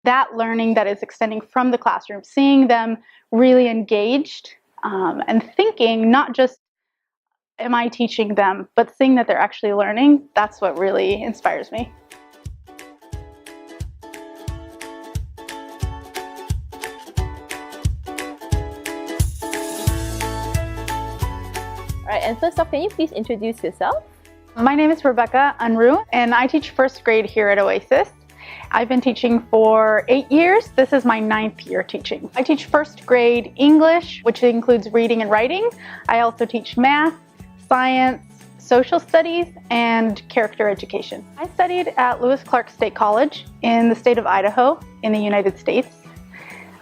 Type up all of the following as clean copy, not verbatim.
that learning that is extending from the classroom, seeing them really engaged and thinking, not just am I teaching them, but seeing that they're actually learning, that's what really inspires me. Alright, and first off, can you please introduce yourself? My name is Rebecca Unruh, and I teach first grade here at Oasis. I've been teaching for 8 years. This is my 9th year teaching. I teach first grade English, which includes reading and writing. I also teach math, science, social studies, and character education. I studied at Lewis Clark State College in the state of Idaho in the United States.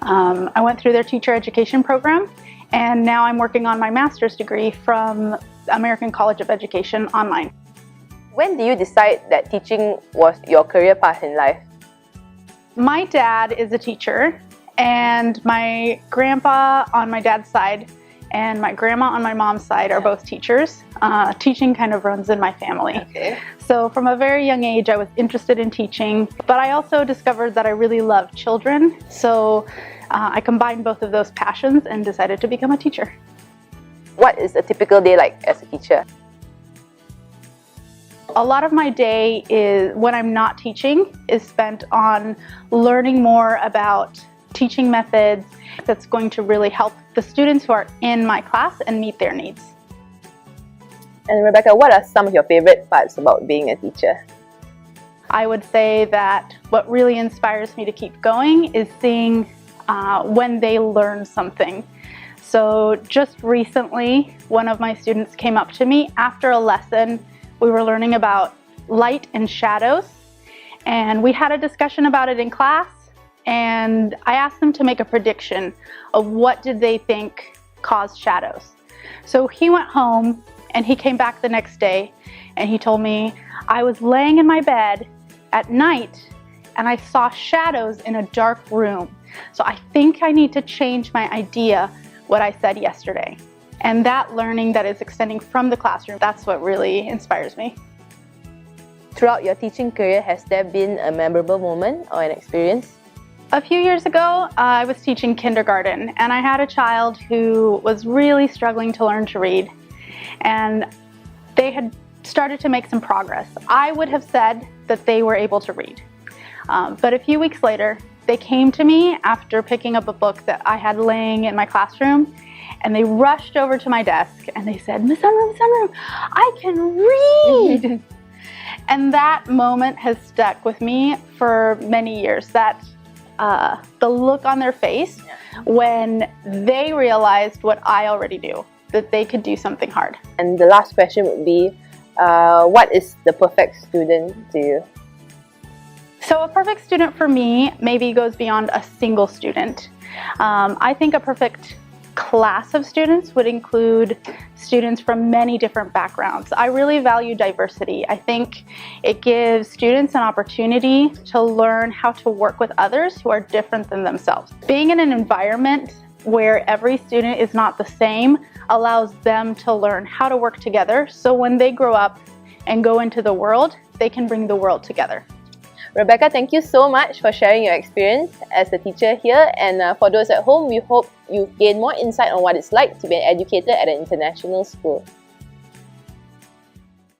I went through their teacher education program, and now I'm working on my master's degree from American College of Education online. When did you decide that teaching was your career path in life? My dad is a teacher, and my grandpa on my dad's side and my grandma on my mom's side are both teachers. Teaching kind of runs in my family. Okay. So from a very young age, I was interested in teaching, but I also discovered that I really love children. So I combined both of those passions and decided to become a teacher. What is a typical day like as a teacher? A lot of my day is, when I'm not teaching, is spent on learning more about teaching methods that's going to really help the students who are in my class and meet their needs. And Rebecca, what are some of your favorite parts about being a teacher? I would say that what really inspires me to keep going is seeing when they learn something. So just recently, one of my students came up to me after a lesson. We were learning about light and shadows, and we had a discussion about it in class, and I asked them to make a prediction of what did they think caused shadows. So he went home and he came back the next day and he told me, I was laying in my bed at night and I saw shadows in a dark room. So I think I need to change my idea what I said yesterday. And that learning that is extending from the classroom, that's what really inspires me. Throughout your teaching career, has there been a memorable moment or an experience? A few years ago, I was teaching kindergarten, and I had a child who was really struggling to learn to read. And they had started to make some progress. I would have said that they were able to read. But a few weeks later, they came to me after picking up a book that I had laying in my classroom, and they rushed over to my desk and they said, Miss Unruh, I can read! And that moment has stuck with me for many years. That the look on their face when they realized what I already knew, that they could do something hard. And the last question would be, what is the perfect student to you? So a perfect student for me maybe goes beyond a single student. I think a perfect class of students would include students from many different backgrounds. I really value diversity. I think it gives students an opportunity to learn how to work with others who are different than themselves. Being in an environment where every student is not the same allows them to learn how to work together, so when they grow up and go into the world, they can bring the world together. Rebecca, thank you so much for sharing your experience as a teacher here, and for those at home, we hope you gain more insight on what it's like to be an educator at an international school.